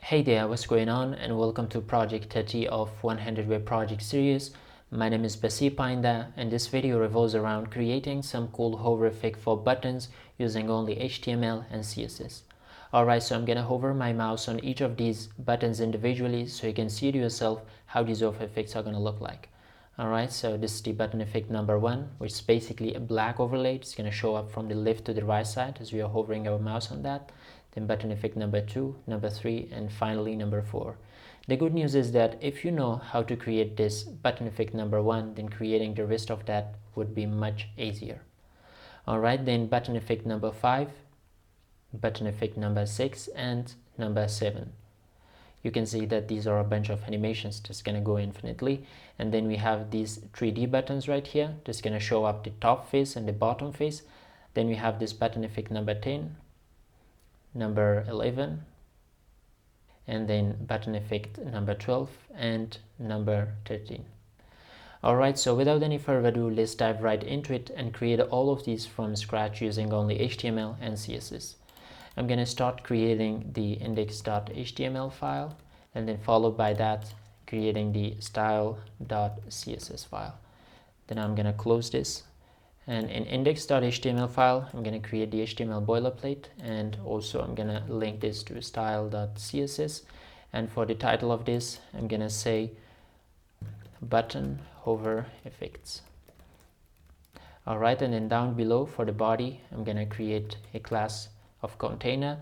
Hey there, what's going on, and welcome to project 30 of 100 web project series. My name is Basir Payenda, and this video revolves around creating some cool hover effect for buttons using only HTML and CSS. Alright, so I'm gonna hover my mouse on each of these buttons individually so you can see to yourself how these hover effects are gonna look like. Alright, so this is the button effect number 1, which is basically a black overlay. It's gonna show up from the left to the right side as we are hovering our mouse on that. Then button effect number 2, number 3, and finally number 4. The good news is that if you know how to create this button effect number 1, then creating the rest of that would be much easier. Alright, then button effect number 5, button effect number 6, and number 7. You can see that these are a bunch of animations that's gonna go infinitely. And then we have these 3D buttons right here that's gonna show up the top face and the bottom face. Then we have this button effect number 10, number 11, and then button effect number 12 and number 13. Alright, so without any further ado, let's dive right into it and create all of these from scratch using only HTML and CSS. I'm going to start creating the index.html file, and then followed by that creating the style.css file. Then I'm going to close this, and in index.html file I'm going to create the HTML boilerplate, and also I'm going to link this to style.css. And for the title of this, I'm going to say button hover effects. Alright, and then down below for the body I'm going to create a class of container,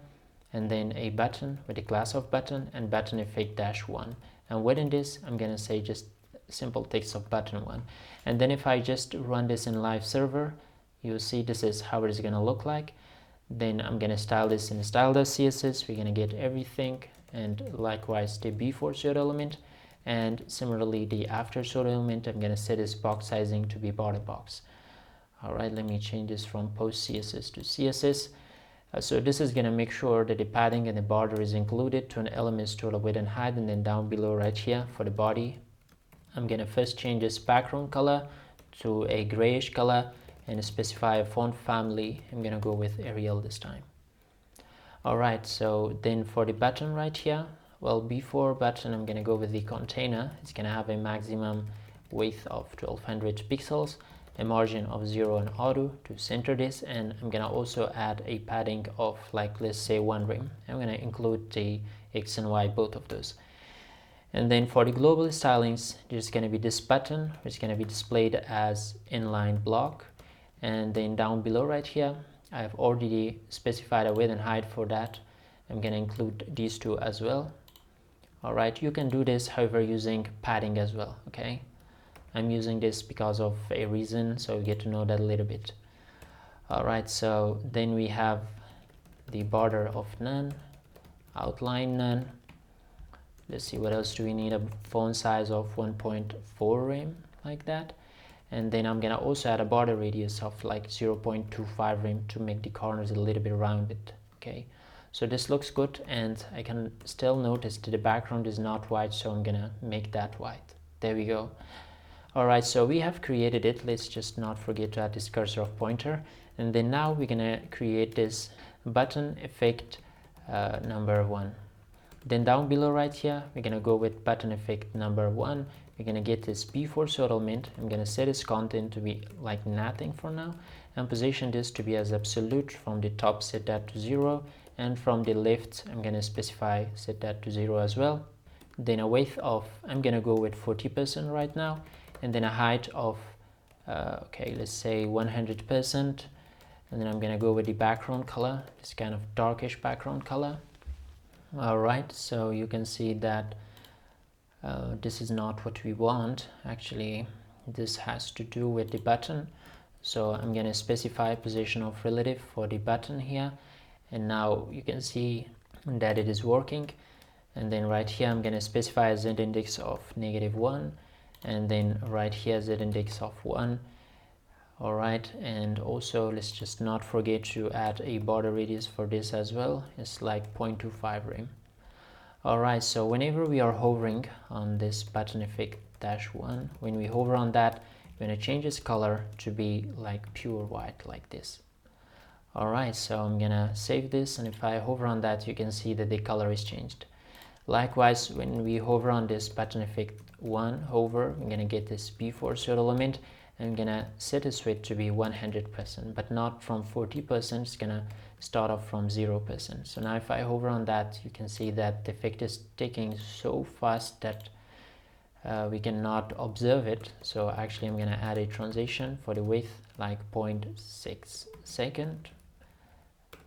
and then a button with a class of button and button effect -1. And within this I'm going to say just simple text of button 1. And then if I just run this in live server, you'll see this is how it is going to look like. Then I'm going to style this in style.css. We're going to get everything, and likewise the before pseudo element, and similarly the after pseudo element. I'm going to set this box sizing to be border box. Alright, let me change this from post CSS to CSS. So this is going to make sure that the padding and the border is included to an elements total width and height. And then down below right here for the body, I'm going to first change this background color to a grayish color and specify a font family. I'm going to go with Arial this time. Alright, so then for the button right here, well, before button I'm going to go with the container. It's going to have a maximum width of 1200 pixels, a margin of 0 and auto to center this, and I'm gonna also add a padding of, like, let's say 1 rem. I'm gonna include the X and Y, both of those. And then for the global stylings, there's gonna be this button which is gonna be displayed as inline block, and then down below right here I've already specified a width and height for that. I'm gonna include these two as well. Alright, you can do this however using padding as well, okay? I'm using this because of a reason, so you get to know that a little bit. Alright, so then we have the border of none, outline none. Let's see, what else do we need? A font size of 1.4 rem, like that. And then I'm gonna also add a border radius of like 0.25 rem to make the corners a little bit rounded. Okay, so this looks good, and I can still notice that the background is not white, so I'm gonna make that white. There we go. Alright, so we have created it. Let's just not forget to add this cursor of pointer. And then now we're gonna create this button effect number 1. Then down below right here, we're gonna go with button effect number 1. We're gonna get this before pseudo element. I'm gonna set its content to be like nothing for now, and position this to be as absolute. From the top, set that to 0, and from the left I'm gonna specify set that to 0 as well. Then a width of, I'm gonna go with 40% right now, and then a height of okay, let's say 100%. And then I'm gonna go with the background color, this kind of darkish background color. Alright, so you can see that this is not what we want. Actually, this has to do with the button, so I'm gonna specify position of relative for the button here, and now you can see that it is working. And then right here I'm gonna specify a z-index of -1, and then right here z-index of 1. Alright, and also let's just not forget to add a border radius for this as well. It's like 0.25 rem. Alright, so whenever we are hovering on this button effect -1, when we hover on that, we're going to change its color to be like pure white, like this. Alright, so I'm gonna save this, and if I hover on that, you can see that the color is changed. Likewise, when we hover on this button effect 1 hover, we're going to get this before pseudo element. I'm going to set this width to be 100%, but not from 40%. It's going to start off from 0%. So now if I hover on that, you can see that the effect is taking so fast that we cannot observe it. So actually I'm going to add a transition for the width like 0.6 second.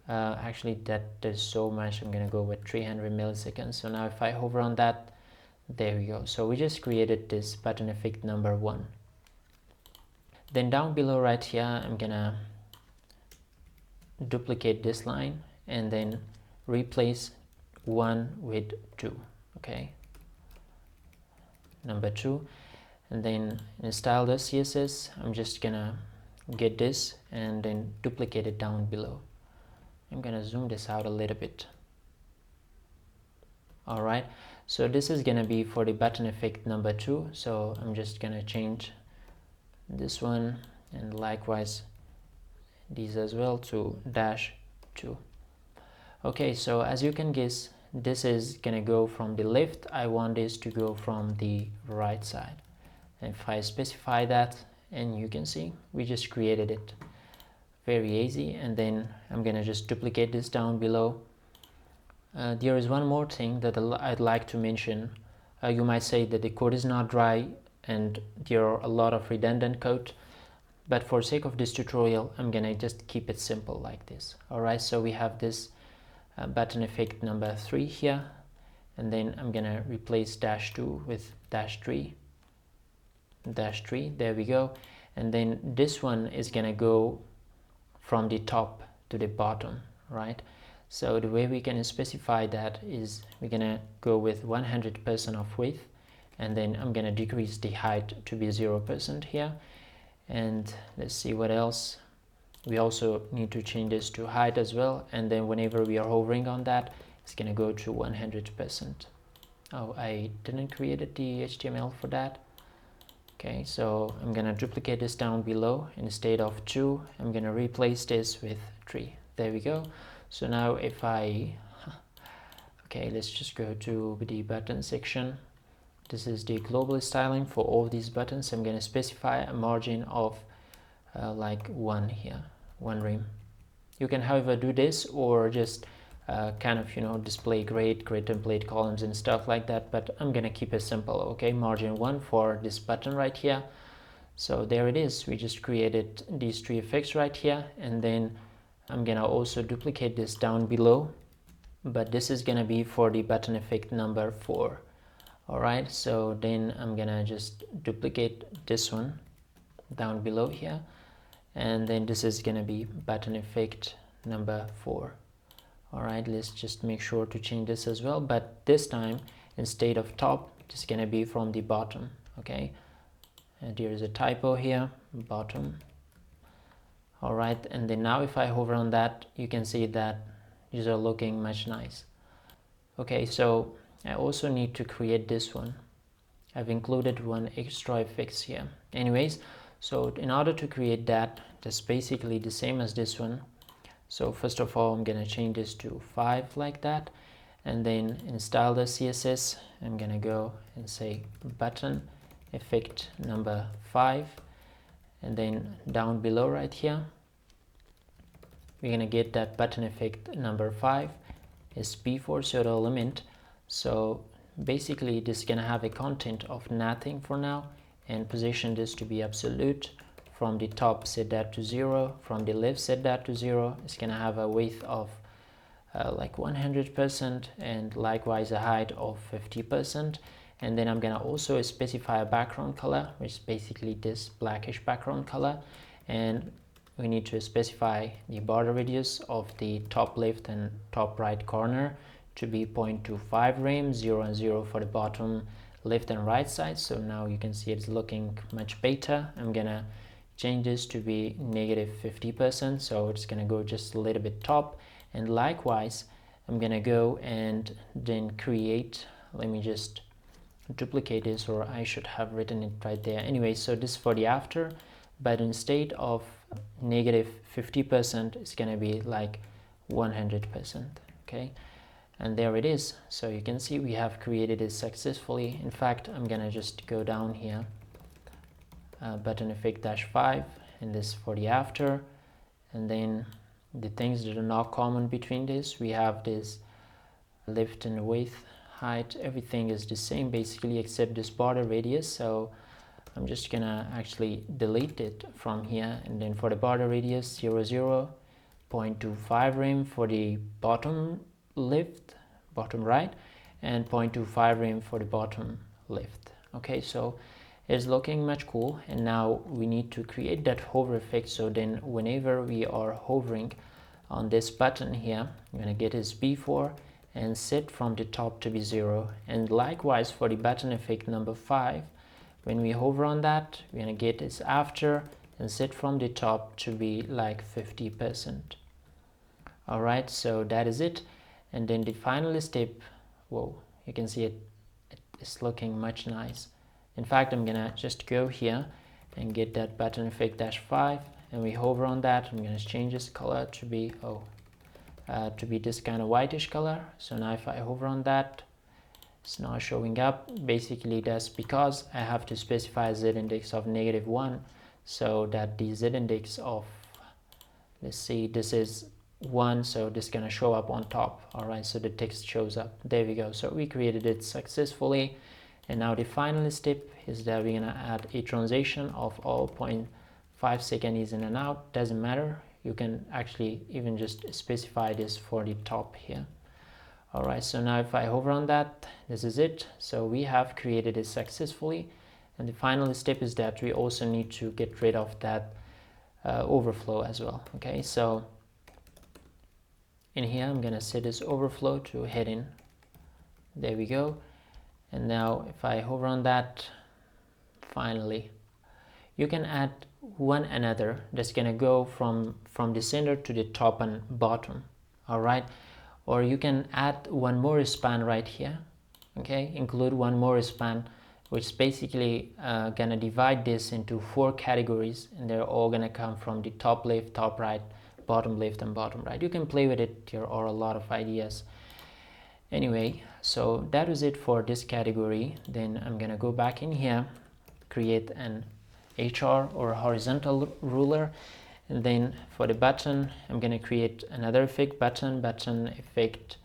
Actually that is so much, I'm going to go with 300 milliseconds. So now if I hover on that, there we go. So we just created this button effect number 1. Then down below right here, I'm gonna duplicate this line and then replace 1 with 2. Okay, number 2. And then in style.css, I'm just gonna get this and then duplicate it down below. I'm gonna zoom this out a little bit. Alright, so this is gonna be for the button effect number 2. So I'm just gonna change this one and likewise these as well to -2. Okay, so as you can guess, this is gonna go from the left. I want this to go from the right side. And if I specify that, and you can see we just created it, very easy. And then I'm gonna just duplicate this down below. There is one more thing that I'd like to mention. You might say that the code is not dry and there are a lot of redundant code, but for sake of this tutorial I'm gonna just keep it simple like this. Alright, so we have this button effect number 3 here, and then I'm gonna replace -2 with -3, there we go. And then this one is gonna go from the top to the bottom, right? So the way we can specify that is we're gonna go with 100% of width, and then I'm gonna decrease the height to be 0% here. And let's see what else. We also need to change this to height as well, and then whenever we are hovering on that, it's gonna go to 100%. Oh, I didn't create the HTML for that. Okay, so I'm gonna duplicate this down below. Instead of 2, I'm gonna replace this with 3. There we go. So now if okay, let's just go to the button section. This is the global styling for all these buttons. I'm going to specify a margin of like 1 here, 1 rem. You can however do this or just kind of, you know, display great template columns and stuff like that, but I'm going to keep it simple. Okay, margin 1 for this button right here. So there it is. We just created these 3 effects right here, and then I'm going to also duplicate this down below, but this is going to be for the button effect number 4. Alright, so then I'm gonna just duplicate this one down below here, and then this is gonna be button effect number 4. Alright, let's just make sure to change this as well, but this time instead of top, it's gonna be from the bottom. Okay, and there is a typo here, bottom. Alright, and then now if I hover on that, you can see that these are looking much nice. Okay, so I also need to create this one. I've included one extra effects here. Anyways, so in order to create that, that's basically the same as this one. So first of all, I'm gonna change this to 5 like that, and then in style.css, I'm gonna go and say button effect number 5, and then down below right here, we're gonna get that button effect number 5 is before pseudo element. So basically this is gonna have a content of nothing for now, and position this to be absolute. From the top set that to 0, from the left set that to 0. It's gonna have a width of like 100%, and likewise a height of 50%. And then I'm gonna also specify a background color, which is basically this blackish background color, and we need to specify the border radius of the top left and top right corner to be 0.25 rem, 0 and 0 for the bottom left and right side. So now you can see it's looking much better. I'm gonna change this to be -50%, so it's gonna go just a little bit top. And likewise, I'm gonna go and then create, let me just duplicate this, or I should have written it right there. Anyway, so this is for the after, but instead of -50%, it's gonna be like 100%. Okay, and there it is. So you can see we have created it successfully. In fact, I'm gonna just go down here, button effect -5, and this for the after. And then the things that are not common between this, we have this left and width, height, everything is the same basically except this border radius. So I'm just gonna actually delete it from here. And then for the border radius, 0, 0.25 rem for the bottom left, bottom right, and 0.25 rem for the bottom left. Okay, so it's looking much cool. And now we need to create that hover effect, so then whenever we are hovering on this button here, I'm gonna get this before and set from the top to be 0. And likewise for the button effect number 5, when we hover on that, we're gonna get this after and set from the top to be like 50%. All right, so that is it. And then the final step, whoa, you can see it's looking much nice. In fact, I'm gonna just go here and get that button effect -5, and we hover on that. I'm gonna change this color to be this kind of whitish color. So now if I hover on that, it's not showing up. Basically that's because I have to specify z index of -1, so that the z index of, let's see, this is 1, so this is gonna show up on top. All right, so the text shows up. There we go. So we created it successfully. And now the final step is that we're gonna add a transition of all 0.5 seconds in and out. Doesn't matter, you can actually even just specify this for the top here. All right, so now if I hover on that, this is it. So we have created it successfully. And the final step is that we also need to get rid of that overflow as well. Okay, so in here I'm gonna set this overflow to heading. There we go. And now if I hover on that, finally, you can add one another that's gonna go from the center to the top and bottom. All right, or you can add one more span right here. Okay, include one more span, which is basically gonna divide this into 4 categories, and they're all gonna come from the top left, top right, bottom left, and bottom right. You can play with it. There are a lot of ideas. Anyway, so that was it for this category. Then I'm gonna go back in here, create an HR or horizontal ruler, and then for the button I'm gonna create another effect, button effect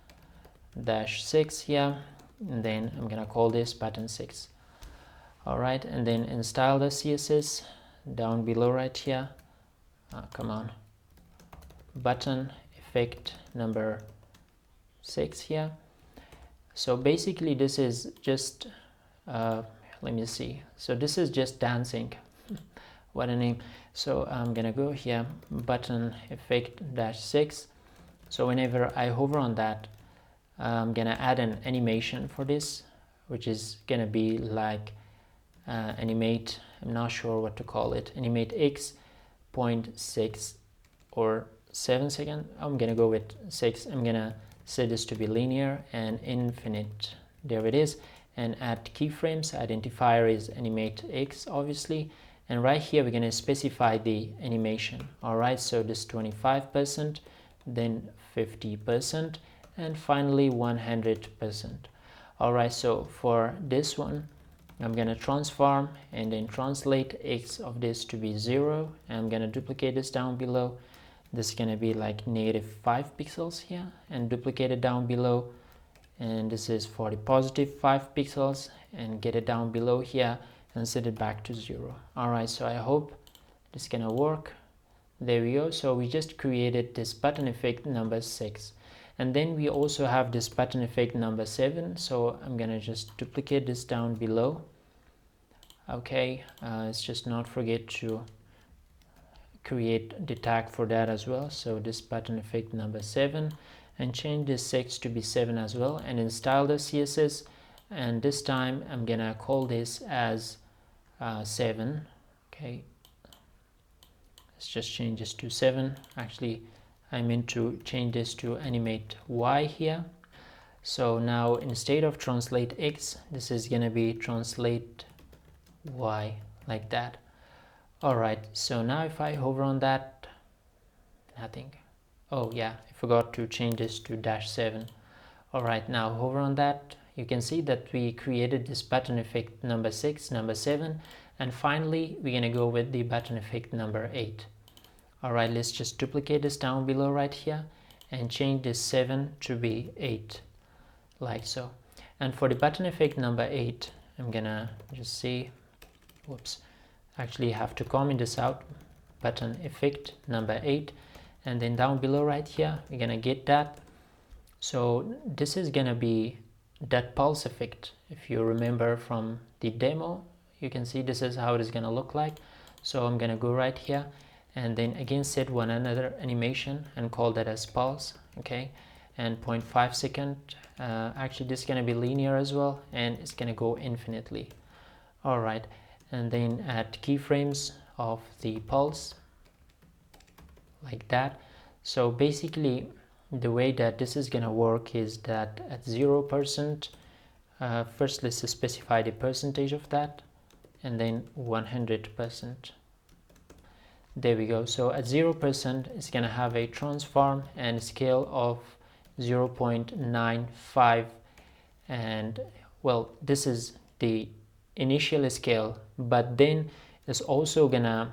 -6 here, and then I'm gonna call this button 6. All right, and then in style the CSS down below right here, come on, button effect number 6 here. So basically this is just let me see, so this is just dancing. What a name. So I'm gonna go here, button effect -6. So whenever I hover on that, I'm gonna add an animation for this, which is gonna be like animate, I'm not sure what to call it, animate x 0.6 or 7 seconds. I'm gonna go with 6. I'm gonna set this to be linear and infinite. There it is. And add keyframes. Identifier is animate x, obviously. And right here we're going to specify the animation. All right, so this 25%, then 50%, and finally 100%. All right, so for this one I'm going to transform and then translate x of this to be 0. I'm going to duplicate this down below. This is going to be like -5 pixels here, and duplicate it down below. And this is for the +5 pixels, and get it down below here and set it back to 0. All right, so I hope this is going to work. There we go. So we just created this button effect number 6. And then we also have this button effect number 7. So I'm going to just duplicate this down below. Okay, let's just not forget to create the tag for that as well. So this button effect number 7, and change this 6 to be 7 as well, and then style the CSS, and this time I'm gonna call this as 7. Okay, let's just change this to 7. Actually I meant to change this to animate y here. So now instead of translate x, this is gonna be translate y, like that. All right, so now if I hover on that, nothing. Oh yeah, I forgot to change this to -7. Alright, now hover on that. You can see that we created this button effect number 6, number 7, and finally we're gonna go with the button effect number 8. Alright, let's just duplicate this down below right here and change this 7 to be 8, like so. And for the button effect number 8, I'm gonna just see, whoops, actually have to comment this out, button effect number 8, and then down below right here we're gonna get that. So this is gonna be that pulse effect. If you remember from the demo, you can see this is how it is gonna look like. So I'm gonna go right here and then again set one another animation and call that as pulse, okay, and 0.5 second. Actually this is gonna be linear as well, and it's gonna go infinitely. All right, and then add keyframes of the pulse like that. So basically the way that this is gonna work is that at 0%, first let's specify the percentage of that, and then 100%. There we go. So at 0% it's gonna have a transform and scale of 0.95, and well, this is the initial scale, but then it's also gonna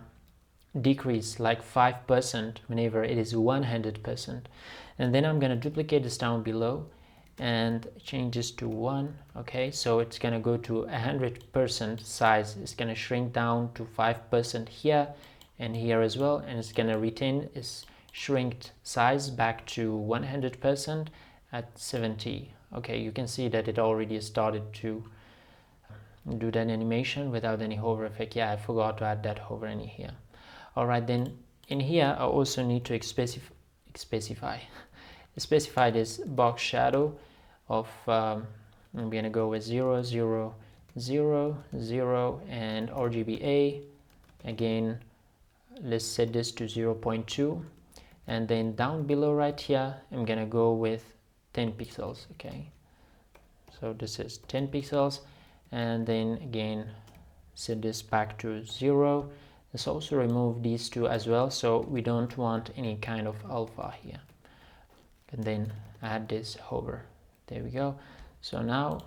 decrease like 5% whenever it is 100%. And then I'm gonna duplicate this down below and change this to 1. Okay, so it's gonna go to 100% size. It's gonna shrink down to 5% here and here as well, and it's gonna retain its shrinked size back to 100% at 70. Okay, you can see that it already started to do that animation without any hover effect. Yeah, I forgot to add that hover in here. Alright, then in here I also need to specify this box shadow of I'm gonna go with 0, 0, 0, 0, and RGBA. Again, let's set this to 0.2, and then down below right here I'm gonna go with 10 pixels. Okay, so this is 10 pixels, and then again set this back to 0. Let's also remove these two as well, so we don't want any kind of alpha here. And then add this hover. There we go. So now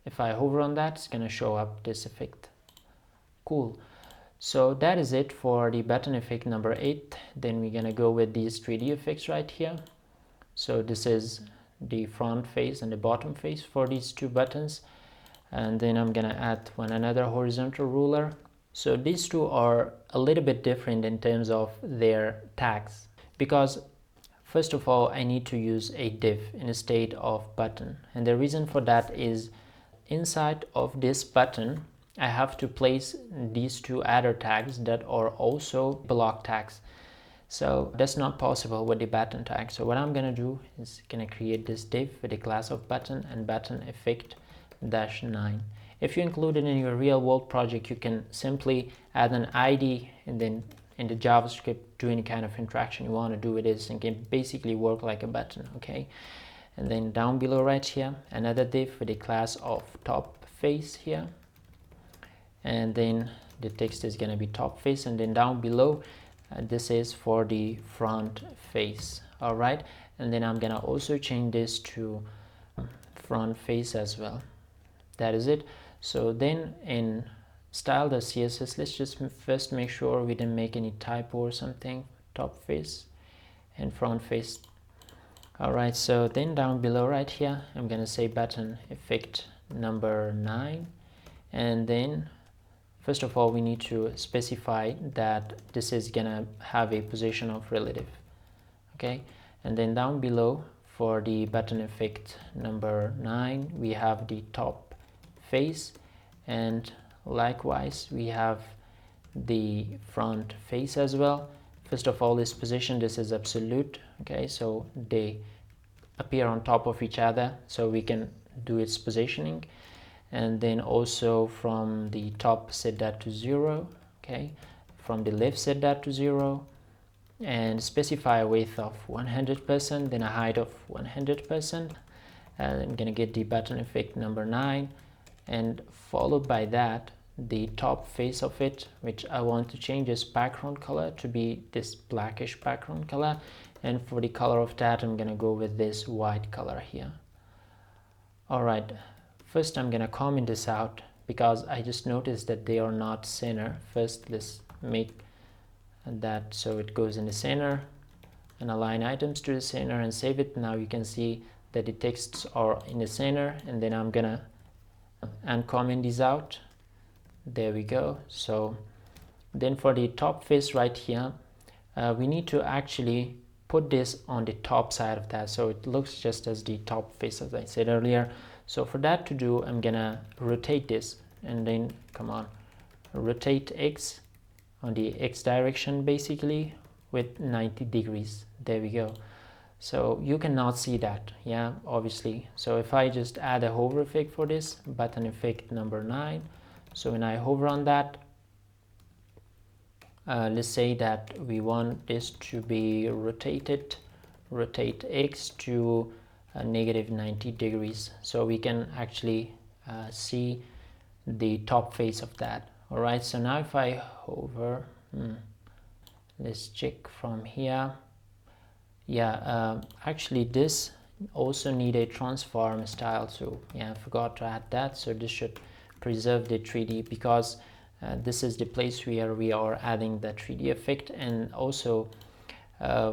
if I hover on that, it's gonna show up this effect. Cool. So that is it for the button effect number 8. Then we're gonna go with these 3D effects right here. So this is the front face and the bottom face for these two buttons. And then I'm gonna add another horizontal ruler. So these two are a little bit different in terms of their tags, because first of all I need to use a div instead of button, and the reason for that is inside of this button I have to place these two other tags that are also block tags. So that's not possible with the button tag. So what I'm gonna do is gonna create this div with a class of button and button effect -9. If you include it in your real world project, you can simply add an ID and then in the JavaScript do any kind of interaction you want to do with this, and can basically work like a button. Okay, and then down below right here another div with a class of top face here, and then the text is going to be top face, and then down below this is for the front face. All right, and then I'm gonna also change this to front face as well. That is it. So then in style.css, let's just first make sure we didn't make any typo or something. Top face and front face. Alright, so then down below right here I'm gonna say button effect number 9, and then first of all we need to specify that this is gonna have a position of relative. Okay, and then down below for the button effect number 9 we have the top face, and likewise we have the front face as well. First of all, this position, this is absolute. Okay, so they appear on top of each other, so we can do its positioning. And then also from the top set that to 0. Okay, from the left set that to 0, and specify a width of 100%, then a height of 100%. And I'm gonna get the button effect number 9, and followed by that the top face of it, which I want to change its background color to be this blackish background color, and for the color of that I'm gonna go with this white color here. Alright, first I'm gonna comment this out because I just noticed that they are not center. First let's make that so it goes in the center and align items to the center and save it. Now you can see that the texts are in the center, and then I'm gonna uncomment these out. There we go. So then for the top face right here, we need to actually put this on the top side of that so it looks just as the top face as I said earlier. So for that to do, I'm gonna rotate this, and then come on, rotate X on the X direction basically with 90 degrees. There we go. So you cannot see that, yeah, obviously. So if I just add a hover effect for this, button effect number 9, so when I hover on that, let's say that we want this to be rotated, rotate X to negative 90 degrees, so we can actually see the top face of that. All right, so now if I hover, let's check from here. Yeah, actually this also need a transform style, so yeah, I forgot to add that. So this should preserve the 3D because this is the place where we are adding the 3D effect, and also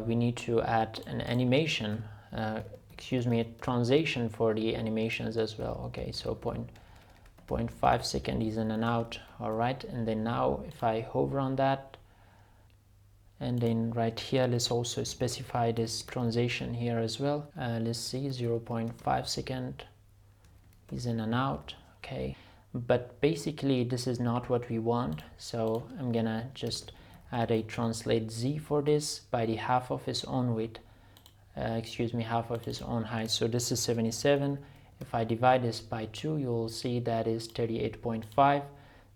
we need to add an animation, a transition for the animations as well. Okay, so 0.5 second is in and out. All right, and then now if I hover on that, and then right here let's also specify this transition here as well. Let's see, 0.5 second is in and out. Okay, but basically this is not what we want, so I'm gonna just add a translate Z for this by the half of its own width, half of its own height. So this is 77. If I divide this by 2, you'll see that is 38.5.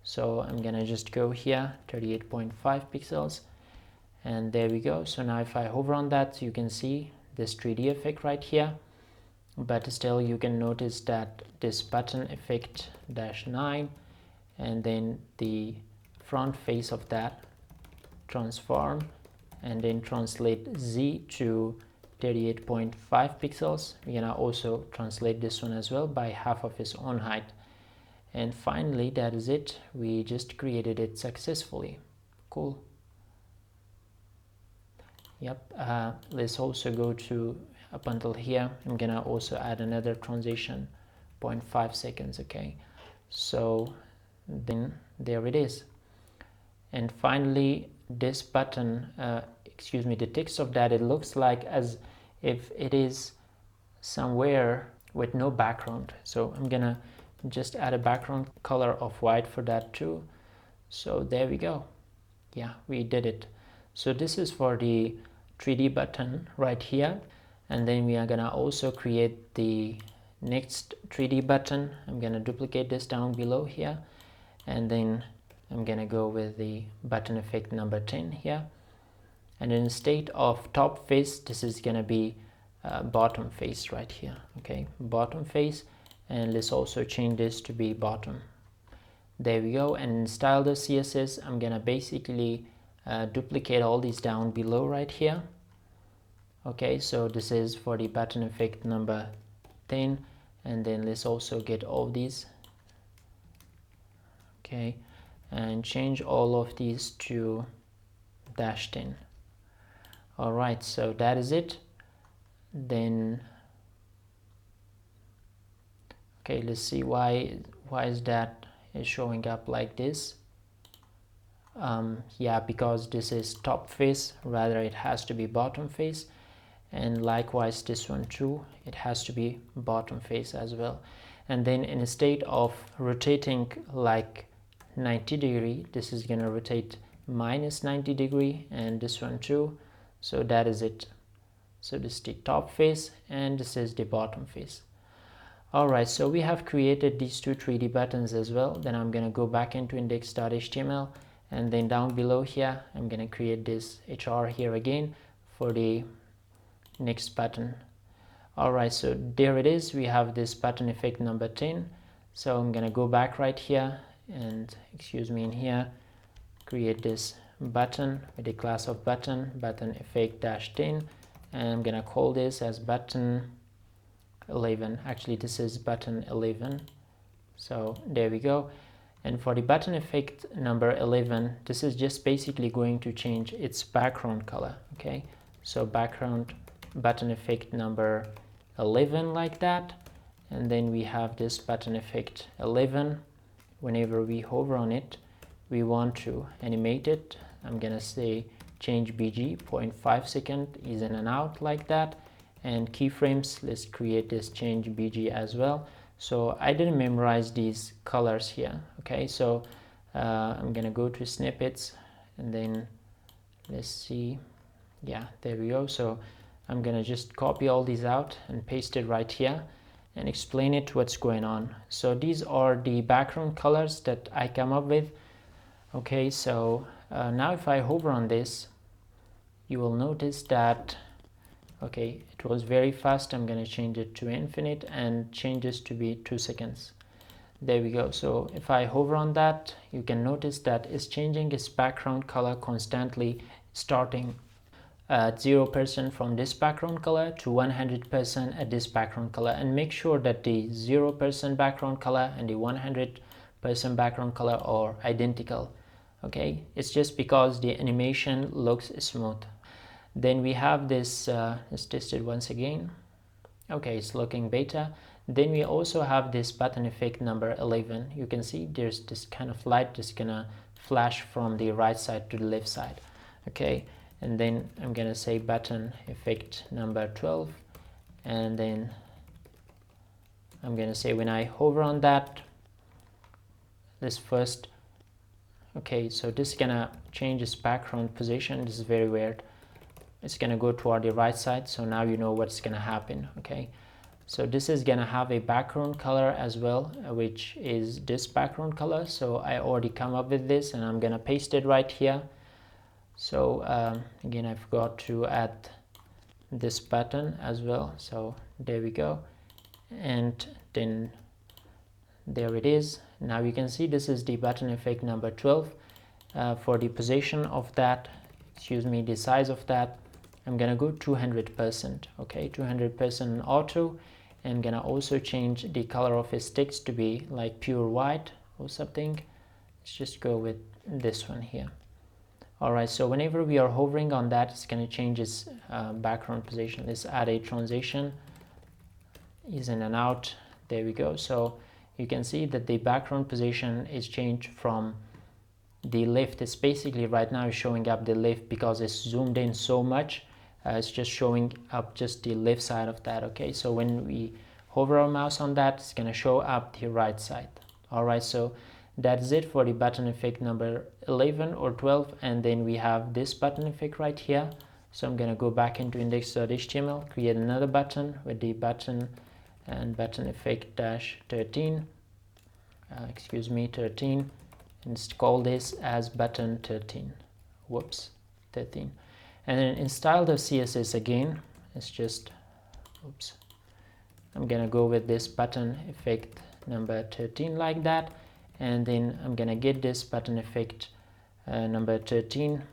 so I'm gonna just go here 38.5 pixels, and there we go. So now if I hover on that, you can see this 3D effect right here, but still you can notice that this button effect -9, and then the front face of that transform, and then translate Z to 38.5 pixels. We're gonna also translate this one as well by half of its own height. And finally, that is it. We just created it successfully. Cool. Yep, let's also go to up until here. I'm gonna also add another transition, 0.5 seconds. Okay, so then there it is. And finally this button, the text of that, it looks like as if it is somewhere with no background. So I'm gonna just add a background color of white for that too. So there we go. Yeah, we did it. So this is for the 3D button right here, and then we are gonna also create the next 3D button. I'm gonna duplicate this down below here, and then I'm gonna go with the button effect number 10 here, and instead of top face, this is gonna be bottom face right here. Okay, bottom face, and let's also change this to be bottom. There we go. And in style.css, I'm gonna basically duplicate all these down below right here. Okay, so this is for the button effect number 10, and then let's also get all these. Okay, and change all of these to -10. All right, so that is it. Then okay, let's see why is that is showing up like this. Yeah, because this is top face, rather it has to be bottom face, and likewise this one too, it has to be bottom face as well. And then instead of rotating like 90 degree, this is gonna rotate -90 degree, and this one too. So that is it. So this is the top face, and this is the bottom face. Alright, so we have created these two 3D buttons as well. Then I'm gonna go back into index.html, and then down below here I'm gonna create this HR here again for the next button. Alright, so there it is. We have this button effect number 10. So I'm gonna go back right here and in here create this button with the class of button effect -10, and I'm gonna call this as button 11. Actually, this is button 11. So there we go. And for the button effect number 11, this is just basically going to change its background color. Okay, so background button effect number 11 like that. And then we have this button effect 11. Whenever we hover on it, we want to animate it. I'm gonna say change BG 0.5 second is in and out like that. And keyframes, let's create this change BG as well. So I didn't memorize these colors here. Okay, so I'm gonna go to snippets and then let's see. Yeah, there we go. So I'm gonna just copy all these out and paste it right here and explain it what's going on. So these are the background colors that I come up with. Okay, so now if I hover on this, you will notice that okay, it was very fast. I'm going to change it to infinite and change this to be 2 seconds. There we go. So if I hover on that, you can notice that it's changing its background color constantly, starting at 0% from this background color to 100% at this background color. And make sure that the 0% background color and the 100% background color are identical. Okay, it's just because the animation looks smooth. Then we have this, let's test it once again. Okay, it's looking better. Then we also have this button effect number 11. You can see there's this kind of light that's gonna flash from the right side to the left side. Okay, and then I'm gonna say button effect number 12, and then I'm gonna say when I hover on that, this first, okay, so this is gonna change its background position. This is very weird. It's gonna go toward the right side, so now you know what's gonna happen. Okay, so this is gonna have a background color as well, which is this background color. So I already come up with this and I'm gonna paste it right here. So again, I forgot to add this button as well, so there we go, and then there it is. Now you can see this is the button effect number 12. For the position of that, excuse me, the size of that, I'm gonna go 200%. Okay, 200% auto. I'm gonna also change the color of his text to be like pure white or something. Let's just go with this one here. Alright, so whenever we are hovering on that, it's gonna change its background position. Let's add a transition, is in and out. There we go. So you can see that the background position is changed from the left. It's basically right now is showing up the left because it's zoomed in so much. It's just showing up just the left side of that. Okay, so when we hover our mouse on that, it's gonna show up the right side. Alright, so that's it for the button effect number 11 or 12, and then we have this button effect right here. So I'm gonna go back into index.html, create another button with the button and button effect dash 13, excuse me, 13, and call this as button 13. Whoops, 13. And then in style.css again, it's just, oops, I'm gonna go with this button effect number 13 like that, and then I'm gonna get this button effect number 13.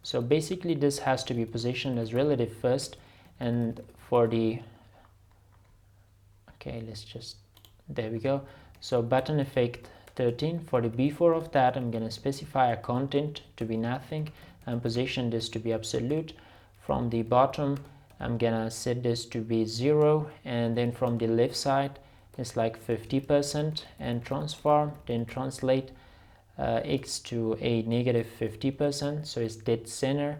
So basically this has to be positioned as relative first, and for the, okay, let's just, there we go. So button effect 13, for the before of that, I'm gonna specify a content to be nothing and position this to be absolute. From the bottom, I'm gonna set this to be 0, and then from the left side it's like 50%, and transform, then translate x to a negative 50%, so it's dead center,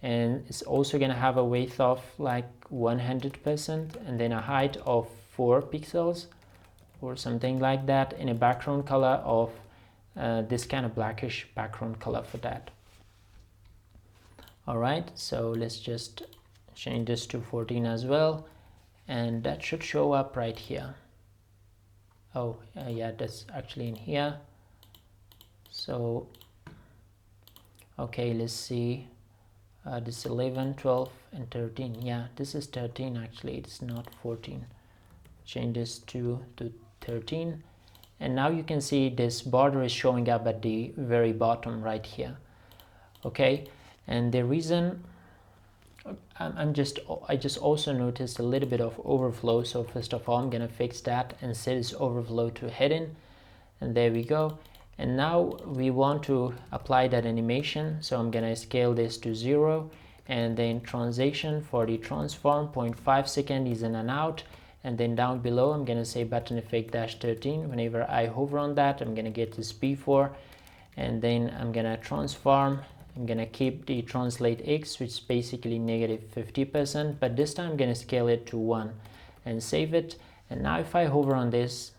and it's also gonna have a width of like 100%, and then a height of 4 pixels or something like that, in a background color of this kind of blackish background color for that. Alright, so let's just change this to 14 as well, and that should show up right here. Oh yeah, that's actually in here. So okay, let's see, this 11, 12 and 13. Yeah, this is 13 actually, it's not 14. Change this to 13, and now you can see this border is showing up at the very bottom right here. Okay, and the reason I just also noticed a little bit of overflow. So first of all, I'm gonna fix that and set this overflow to hidden, and there we go. And now we want to apply that animation, so I'm gonna scale this to 0, and then transition for the transform 0.5 second is in and out. And then down below I'm gonna say button effect -13. Whenever I hover on that, I'm gonna get this P4, and then I'm gonna transform. I'm gonna keep the translate X, which is basically -50%, but this time I'm gonna scale it to 1 and save it. And now if I hover on this,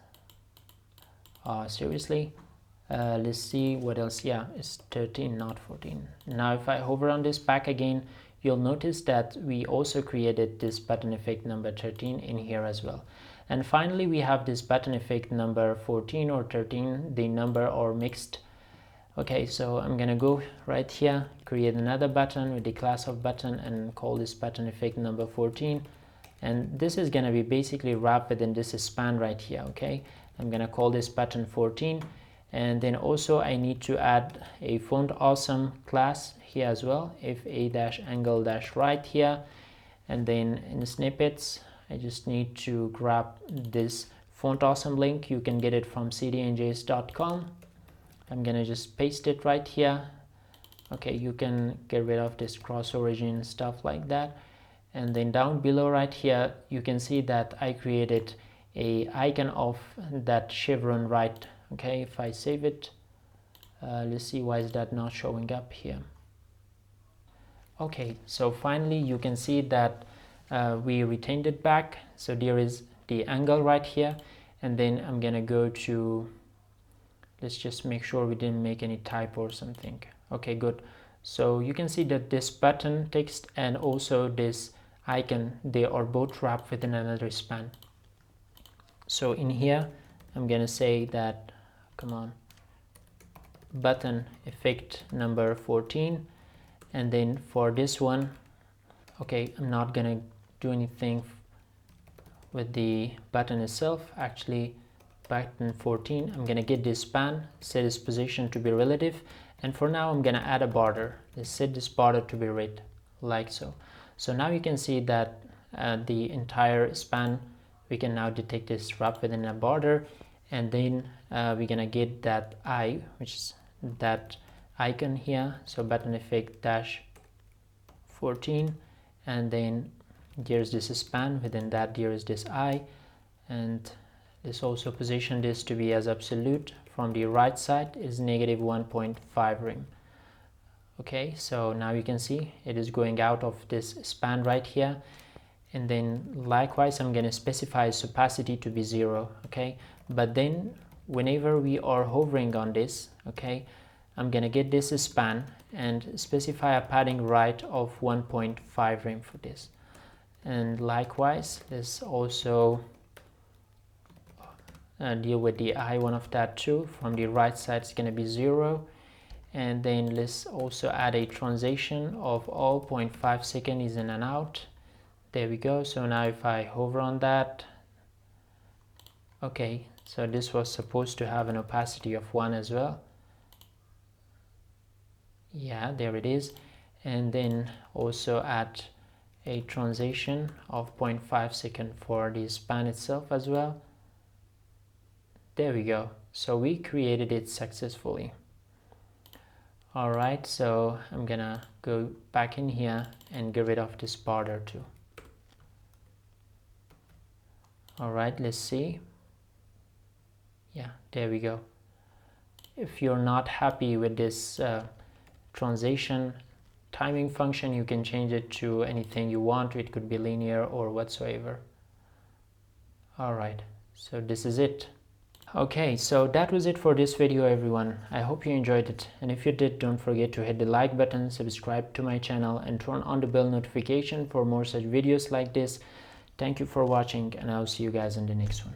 seriously, let's see what else. Yeah, it's 13, not 14. Now if I hover on this back again, you'll notice that we also created this button effect number 13 in here as well. And finally we have this button effect number 14 or 13, the number or mixed. Okay, so I'm gonna go right here, create another button with the class of button and call this button effect number 14. And this is gonna be basically wrapped within this span right here. Okay, I'm gonna call this button 14. And then also I need to add a font awesome class here as well, if a-angle-right here. And then in snippets, I just need to grab this font awesome link. You can get it from cdnjs.com. I'm gonna just paste it right here. Okay, you can get rid of this cross origin stuff like that. And then down below right here, you can see that I created a icon of that chevron right. Okay, if I save it, let's see, why is that not showing up here? Okay, so finally you can see that we retained it back. So there is the angle right here, and then I'm gonna go to, let's just make sure we didn't make any typo or something. Okay, good. So you can see that this button text and also this icon, they are both wrapped within another span. So in here I'm gonna say that, come on, button effect number 14, and then for this one, okay, I'm not gonna do anything with the button itself. Actually, button 14, I'm gonna get this span, set its position to be relative, and for now I'm gonna add a border. Let's set this border to be red, like so. So now you can see that the entire span, we can now detect this wrap within a border, and then we're gonna get that eye, which is that icon here. So button effect -14, and then there's this span, within that there is this eye, and this also position this to be as absolute. From the right side is -1.5 rem. Okay, so now you can see it is going out of this span right here. And then likewise I'm going to specify its opacity to be 0. Okay, but then whenever we are hovering on this, okay, I'm going to get this span and specify a padding right of 1.5 rem for this. And likewise, let's also deal with the eye one of that too. From the right side it's going to be 0, and then let's also add a transition of all 0.5 second is in and out. There we go. So now if I hover on that, okay, so this was supposed to have an opacity of 1 as well. Yeah, there it is. And then also add a transition of 0.5 second for the span itself as well. There we go. So we created it successfully. All right, so I'm gonna go back in here and get rid of this border too. All right, let's see. Yeah, there we go. If you're not happy with this transition timing function, you can change it to anything you want. It could be linear or whatsoever. All right, so this is it. Okay, so that was it for this video, everyone. I hope you enjoyed it, and if you did, don't forget to hit the like button, subscribe to my channel, and turn on the bell notification for more such videos like this. Thank you for watching, and I'll see you guys in the next one.